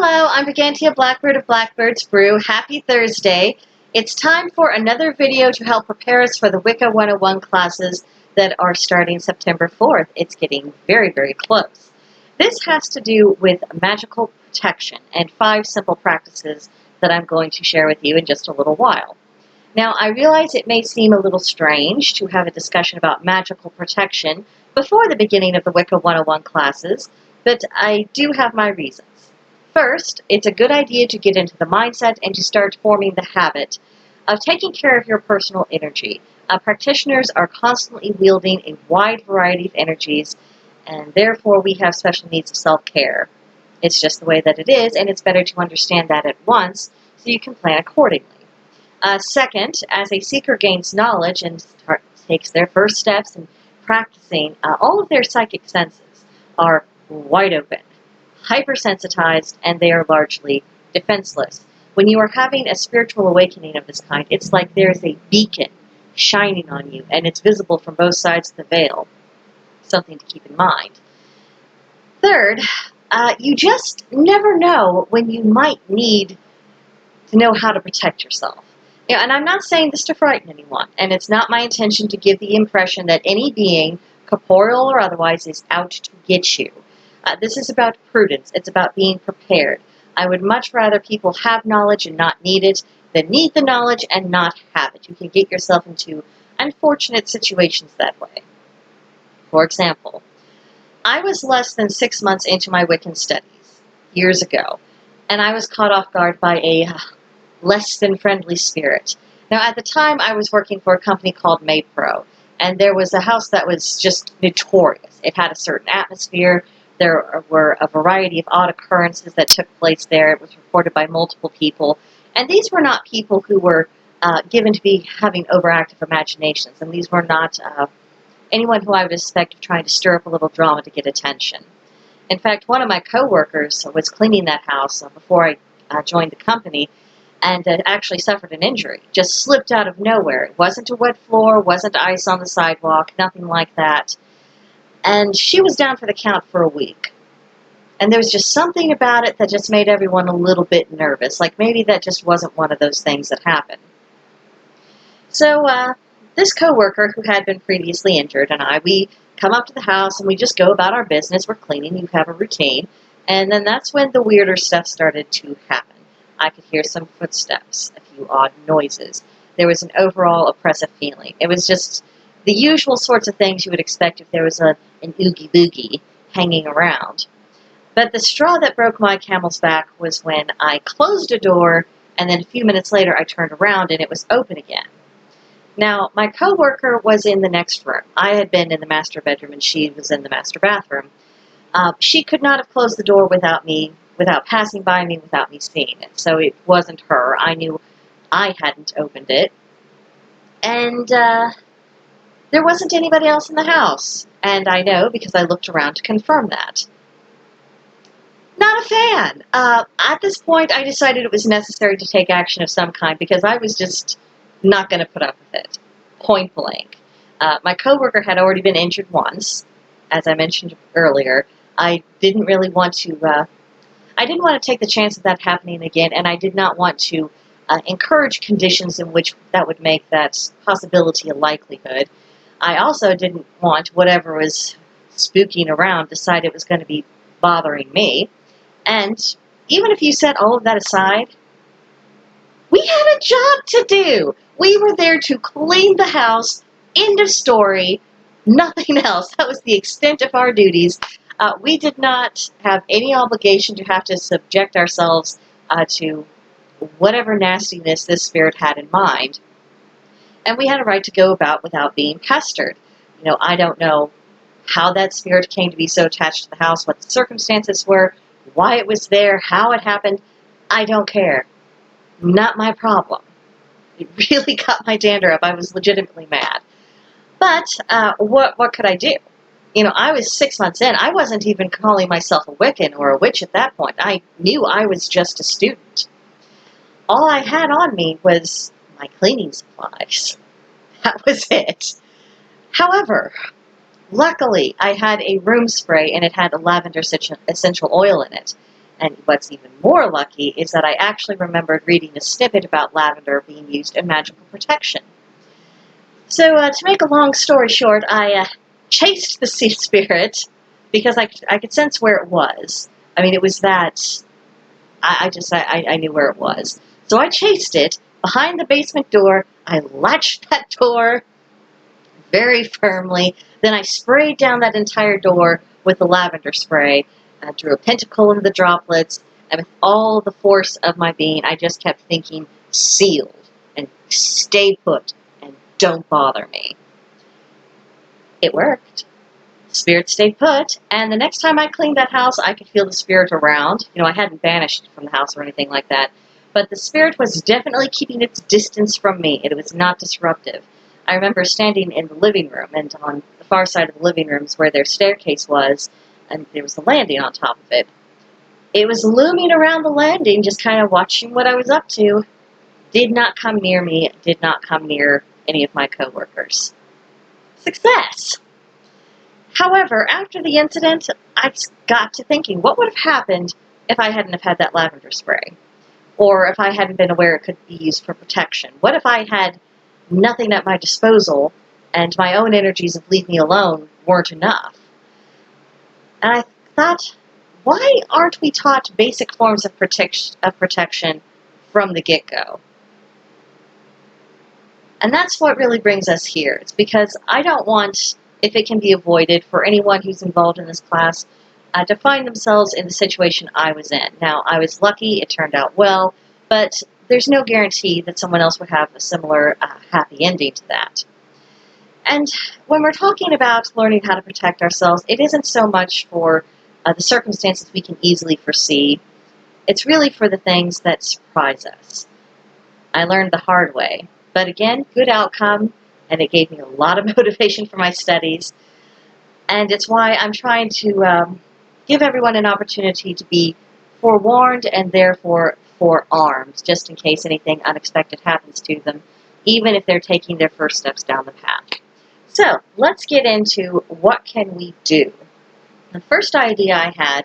Hello, I'm Brigantia Blackbird of Blackbird's Brew. Happy Thursday. It's time for another video to help prepare us for the Wicca 101 classes that are starting September 4th. It's getting very, very close. This has to do with magical protection and 5 simple practices that I'm going to share with you in just a little while. Now, I realize it may seem a little strange to have a discussion about magical protection before the beginning of the Wicca 101 classes, but I do have my reasons. First, it's a good idea to get into the mindset and to start forming the habit of taking care of your personal energy. Practitioners are constantly wielding a wide variety of energies, and therefore we have special needs of self-care. It's just the way that it is, and it's better to understand that at once so you can plan accordingly. Second, as a seeker gains knowledge and takes their first steps in practicing, all of their psychic senses are wide open, hypersensitized, and they are largely defenseless. When you are having a spiritual awakening of this kind, it's like there's a beacon shining on you, and it's visible from both sides of the veil. Something to keep in mind. Third, you just never know when you might need to know how to protect yourself. And I'm not saying this to frighten anyone, and it's not my intention to give the impression that any being, corporeal or otherwise, is out to get you. This is about prudence. It's about being prepared. I would much rather people have knowledge and not need it than need the knowledge and not have it. You can get yourself into unfortunate situations that way. For example, I was less than 6 months into my Wiccan studies, years ago, and I was caught off guard by a less than friendly spirit. Now, at the time, I was working for a company called Maypro, and there was a house that was just notorious. It had a certain atmosphere. There were a variety of odd occurrences that took place there. It was reported by multiple people. And these were not people who were given to be having overactive imaginations. And these were not anyone who I would expect of trying to stir up a little drama to get attention. In fact, one of my coworkers was cleaning that house before I joined the company and actually suffered an injury. Just slipped out of nowhere. It wasn't a wet floor, wasn't ice on the sidewalk, nothing like that. And she was down for the count for a week. And there was just something about it that just made everyone a little bit nervous. Like maybe that just wasn't one of those things that happened. So this coworker who had been previously injured and we come up to the house and we just go about our business. We're cleaning. You have a routine. And then that's when the weirder stuff started to happen. I could hear some footsteps, a few odd noises. There was an overall oppressive feeling. It was just the usual sorts of things you would expect if there was an oogie boogie hanging around. But the straw that broke my camel's back was when I closed a door, and then a few minutes later I turned around and it was open again. Now, my coworker was in the next room. I had been in the master bedroom and she was in the master bathroom. She could not have closed the door without passing by me, without me seeing it. So it wasn't her. I knew I hadn't opened it. And there wasn't anybody else in the house, and I know because I looked around to confirm that. Not a fan. At this point, I decided it was necessary to take action of some kind because I was just not going to put up with it. Point blank. My coworker had already been injured once, as I mentioned earlier. I didn't really want to. I didn't want to take the chance of that happening again, and I did not want to encourage conditions in which that would make that possibility a likelihood. I also didn't want whatever was spooking around decide it was going to be bothering me. And even if you set all of that aside, we had a job to do. We were there to clean the house. End of story. Nothing else. That was the extent of our duties. We did not have any obligation to have to subject ourselves to whatever nastiness this spirit had in mind. And we had a right to go about without being pestered. I don't know how that spirit came to be so attached to the house, what the circumstances were, why it was there, how it happened. I don't care. Not my problem. It really got my dander up. I was legitimately mad. But what could I do? I was 6 months in. I wasn't even calling myself a Wiccan or a witch at that point. I knew I was just a student. All I had on me was my cleaning supplies. That was it. However, luckily, I had a room spray and it had a lavender essential oil in it. And what's even more lucky is that I actually remembered reading a snippet about lavender being used in magical protection. So to make a long story short, I chased the sea spirit because I could sense where it was. I mean, it was that I knew where it was. So I chased it behind the basement door. I latched that door very firmly. Then I sprayed down that entire door with the lavender spray. I drew a pentacle in the droplets, and with all the force of my being, I just kept thinking, sealed, and stay put, and don't bother me. It worked. The spirit stayed put, and the next time I cleaned that house, I could feel the spirit around. You know, I hadn't banished it from the house or anything like that, but the spirit was definitely keeping its distance from me. It was not disruptive. I remember standing in the living room, and on the far side of the living room is where their staircase was, and there was a landing on top of it. It was looming around the landing, just kind of watching what I was up to. Did not come near me, did not come near any of my coworkers. Success! However, after the incident, I got to thinking, what would have happened if I hadn't have had that lavender spray? Or if I hadn't been aware it could be used for protection? What if I had nothing at my disposal and my own energies of leave me alone weren't enough? And I thought, why aren't we taught basic forms of protection from the get-go? And that's what really brings us here. It's because I don't want, if it can be avoided, for anyone who's involved in this class to find themselves in the situation I was in. Now, I was lucky, it turned out well, but there's no guarantee that someone else would have a similar happy ending to that. And when we're talking about learning how to protect ourselves, it isn't so much for the circumstances we can easily foresee. It's really for the things that surprise us. I learned the hard way. But again, good outcome, and it gave me a lot of motivation for my studies. And it's why I'm trying to give everyone an opportunity to be forewarned and therefore forearmed, just in case anything unexpected happens to them, even if they're taking their first steps down the path. So, let's get into what can we do. The first idea I had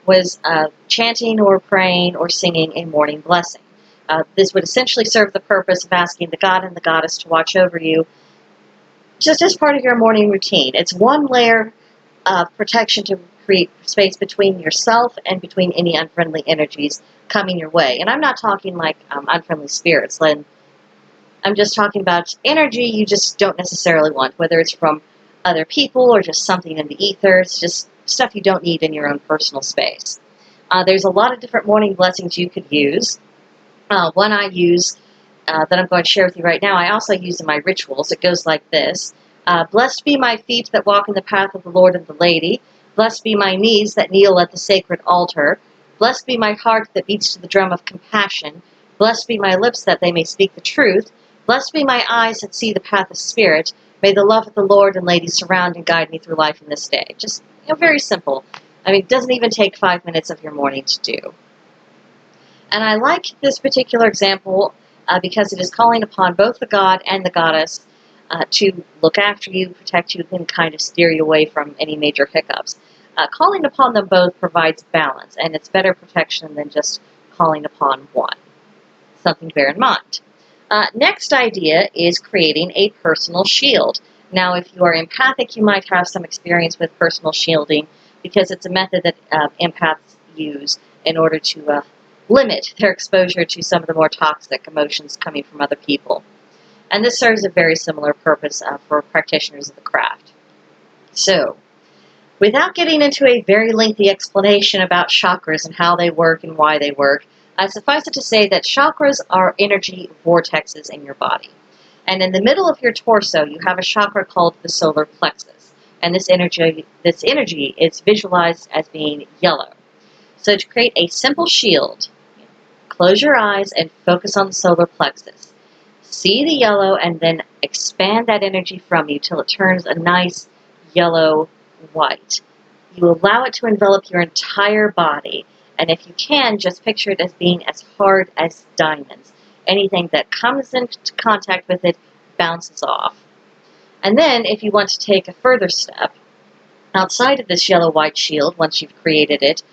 was chanting or praying or singing a morning blessing. This would essentially serve the purpose of asking the god and the goddess to watch over you just as part of your morning routine. It's one layer of protection to create space between yourself and between any unfriendly energies coming your way. And I'm not talking like unfriendly spirits, Lynn. I'm just talking about energy you just don't necessarily want, whether it's from other people or just something in the ether. It's just stuff you don't need in your own personal space. There's a lot of different morning blessings you could use. One I use that I'm going to share with you right now, I also use in my rituals. It goes like this. Blessed be my feet that walk in the path of the Lord and the Lady. Blessed be my knees that kneel at the sacred altar. Blessed be my heart that beats to the drum of compassion. Blessed be my lips that they may speak the truth. Blessed be my eyes that see the path of spirit. May the love of the Lord and Lady surround and guide me through life in this day. Just, very simple. I mean, it doesn't even take 5 minutes of your morning to do. And I like this particular example because it is calling upon both the god and the goddess to look after you, protect you, and kind of steer you away from any major hiccups. Calling upon them both provides balance, and it's better protection than just calling upon one. Something to bear in mind. Next idea is creating a personal shield. Now, if you are empathic, you might have some experience with personal shielding because it's a method that empaths use in order to limit their exposure to some of the more toxic emotions coming from other people. And this serves a very similar purpose for practitioners of the craft. So, without getting into a very lengthy explanation about chakras and how they work and why they work, suffice it to say that chakras are energy vortexes in your body. And in the middle of your torso, you have a chakra called the solar plexus. And this energy is visualized as being yellow. So to create a simple shield, close your eyes and focus on the solar plexus. See the yellow and then expand that energy from you till it turns a nice yellow-white. You allow it to envelop your entire body, and if you can, just picture it as being as hard as diamonds. Anything that comes into contact with it bounces off. And then, if you want to take a further step, outside of this yellow-white shield, once you've created it,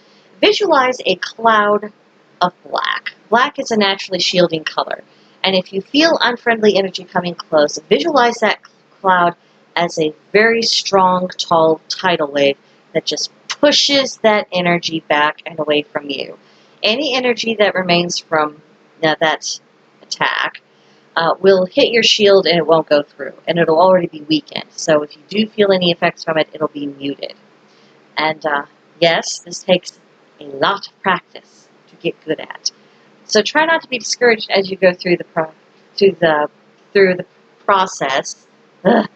visualize a cloud of black. Black is a naturally shielding color. And if you feel unfriendly energy coming close, visualize that cloud as a very strong, tall tidal wave that just pushes that energy back and away from you. Any energy that remains from that attack will hit your shield and it won't go through. And it'll already be weakened. So if you do feel any effects from it, it'll be muted. And yes, this takes a lot of practice to get good at. So try not to be discouraged as you go through the process. Ugh.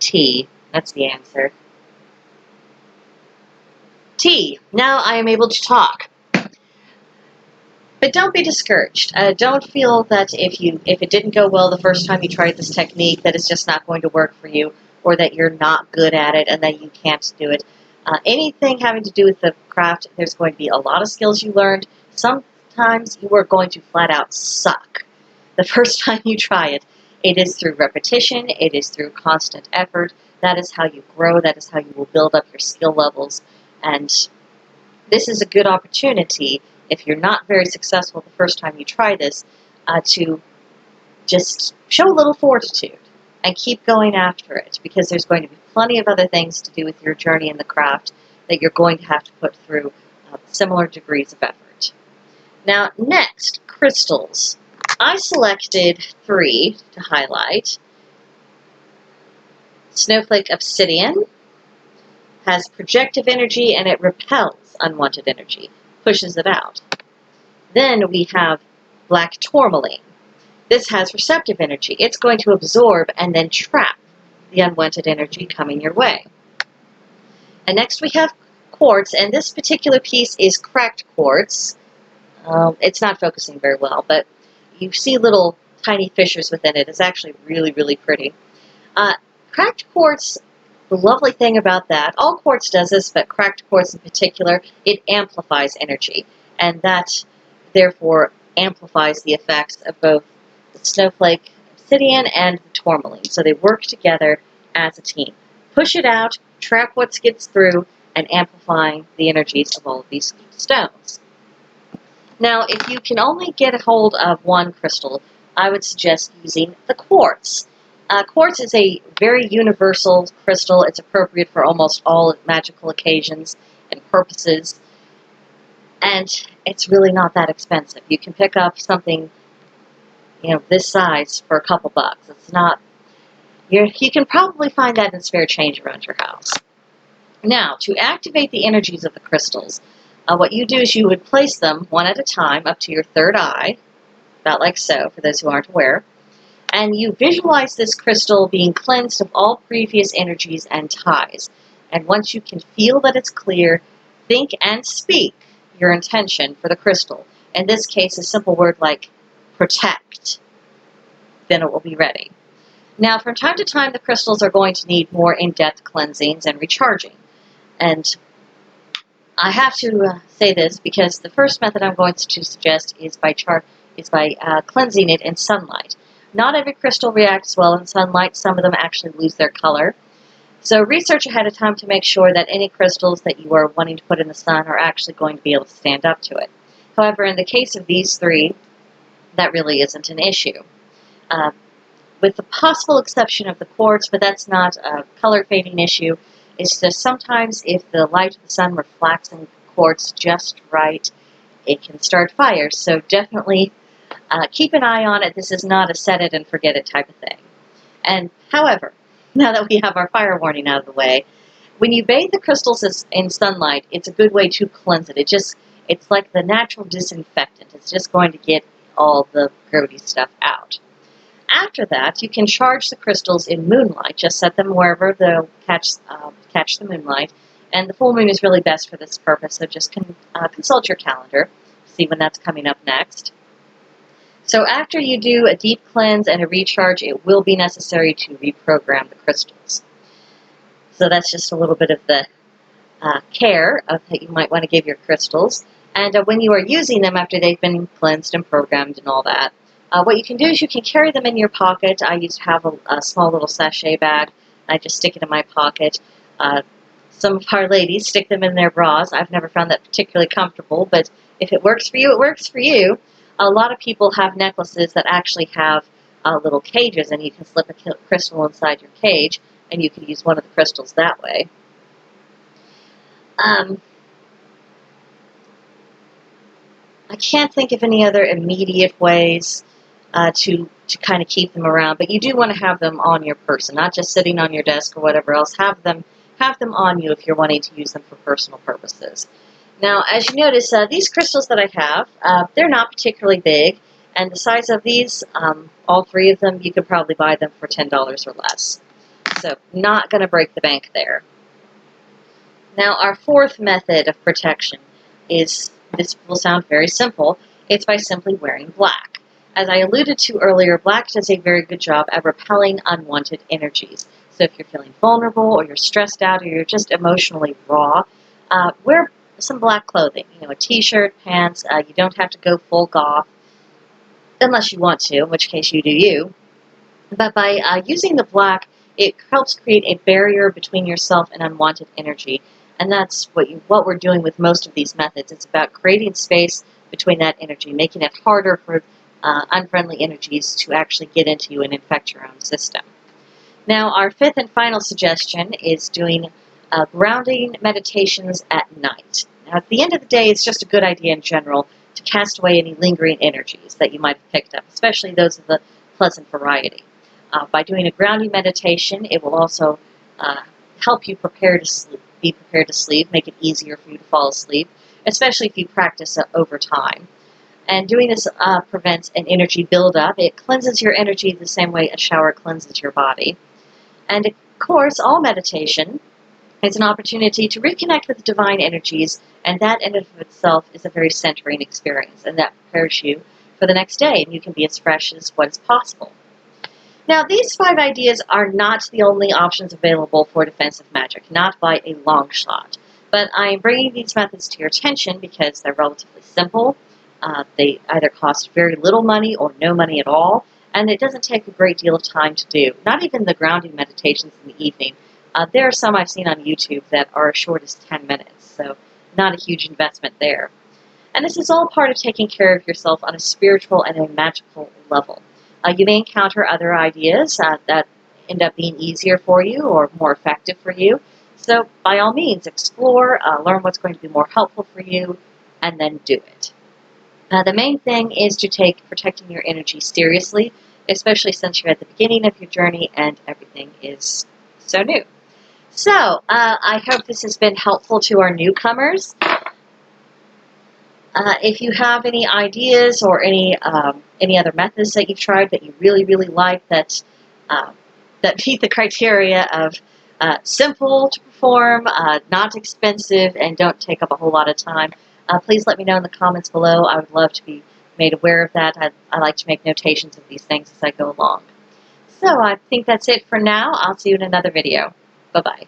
T. That's the answer. T. Now I am able to talk. But don't be discouraged. Don't feel that if it didn't go well the first time you tried this technique, that it's just not going to work for you, or that you're not good at it and that you can't do it. Anything having to do with the craft, there's going to be a lot of skills you learned. Sometimes you are going to flat out suck the first time you try it. It is through repetition. It is through constant effort. That is how you grow. That is how you will build up your skill levels. And this is a good opportunity, if you're not very successful the first time you try this, to just show a little fortitude and keep going after it, because there's going to be plenty of other things to do with your journey in the craft that you're going to have to put through similar degrees of effort. Now, next, crystals. I selected 3 to highlight. Snowflake Obsidian has projective energy and it repels unwanted energy, pushes it out. Then we have Black Tourmaline. This has receptive energy. It's going to absorb and then trap the unwanted energy coming your way. And next we have Quartz, and this particular piece is cracked quartz. It's not focusing very well, but you see little tiny fissures within it. It's actually really, really pretty. Cracked quartz, the lovely thing about that, all quartz does this, but cracked quartz in particular, it amplifies energy, and that therefore amplifies the effects of both the Snowflake Obsidian and the Tourmaline. So they work together as a team. Push it out, trap what gets through, and amplifying the energies of all of these stones. Now, if you can only get a hold of one crystal, I would suggest using the quartz. Quartz is a very universal crystal. It's appropriate for almost all magical occasions and purposes. And it's really not that expensive. You can pick up something, this size for a couple bucks. It's not, you can probably find that in spare change around your house. Now, to activate the energies of the crystals, what you do is you would place them one at a time up to your third eye, about like so, for those who aren't aware. And you visualize this crystal being cleansed of all previous energies and ties. And once you can feel that it's clear, think and speak your intention for the crystal. In this case, a simple word like protect. Then it will be ready. Now, from time to time, the crystals are going to need more in-depth cleansings and recharging. And I have to say this because the first method I'm going to suggest is by cleansing it in sunlight. Not every crystal reacts well in sunlight. Some of them actually lose their color. So research ahead of time to make sure that any crystals that you are wanting to put in the sun are actually going to be able to stand up to it. However, in the case of these 3, that really isn't an issue. With the possible exception of the quartz, but that's not a color fading issue. It's just sometimes if the light of the sun reflects in quartz just right, it can start fires. So definitely keep an eye on it. This is not a set it and forget it type of thing. And however, now that we have our fire warning out of the way, when you bathe the crystals in sunlight, it's a good way to cleanse it. It's like the natural disinfectant. It's just going to get all the grody stuff out. After that, you can charge the crystals in moonlight. Just set them wherever they'll catch the moonlight. And the full moon is really best for this purpose, so just consult your calendar, see when that's coming up next. So after you do a deep cleanse and a recharge, it will be necessary to reprogram the crystals. So that's just a little bit of the care that you might want to give your crystals. And when you are using them after they've been cleansed and programmed and all that, what you can do is you can carry them in your pocket. I used to have a small little sachet bag. I just stick it in my pocket. some of our ladies stick them in their bras. I've never found that particularly comfortable, but if it works for you, it works for you. A lot of people have necklaces that actually have little cages, and you can slip a crystal inside your cage, and you can use one of the crystals that way. I can't think of any other immediate ways to kind of keep them around, but you do want to have them on your person, not just sitting on your desk or whatever else. Have them on you if you're wanting to use them for personal purposes. Now, as you notice, these crystals that I have, they're not particularly big, and the size of these, all three of them, you could probably buy them for $10 or less. So, not going to break the bank there. Now, our fourth method of protection is, this will sound very simple, it's by simply wearing black. As I alluded to earlier, black does a very good job at repelling unwanted energies. So if you're feeling vulnerable, or you're stressed out, or you're just emotionally raw, wear some black clothing. You know, a t-shirt, pants. You don't have to go full goth, unless you want to, in which case you do you. But by using the black, it helps create a barrier between yourself and unwanted energy. And that's what we're doing with most of these methods. It's about creating space between that energy, making it harder for unfriendly energies to actually get into you and infect your own system. Now, our fifth and final suggestion is doing grounding meditations at night. Now, at the end of the day, it's just a good idea in general to cast away any lingering energies that you might have picked up, especially those of the pleasant variety. By doing a grounding meditation, it will also help you prepare to sleep, be prepared to sleep, make it easier for you to fall asleep, especially if you practice over time. And doing this prevents an energy buildup. It cleanses your energy the same way a shower cleanses your body. And of course, all meditation is an opportunity to reconnect with divine energies, and that in and of itself is a very centering experience, and that prepares you for the next day, and you can be as fresh as what is possible. Now, these 5 ideas are not the only options available for defensive magic, not by a long shot. But I am bringing these methods to your attention because they're relatively simple. They either cost very little money or no money at all, and it doesn't take a great deal of time to do. Not even the grounding meditations in the evening. There are some I've seen on YouTube that are as short as 10 minutes, so not a huge investment there. And this is all part of taking care of yourself on a spiritual and a magical level. You may encounter other ideas that end up being easier for you or more effective for you. So by all means, explore, learn what's going to be more helpful for you, and then do it. The main thing is to take protecting your energy seriously, especially since you're at the beginning of your journey and everything is so new. So, I hope this has been helpful to our newcomers. If you have any ideas or any other methods that you've tried that you really, really like that meet the criteria of simple to perform, not expensive, and don't take up a whole lot of time, please let me know in the comments below. I would love to be made aware of that. I like to make notations of these things as I go along. So I think that's it for now. I'll see you in another video. Bye-bye.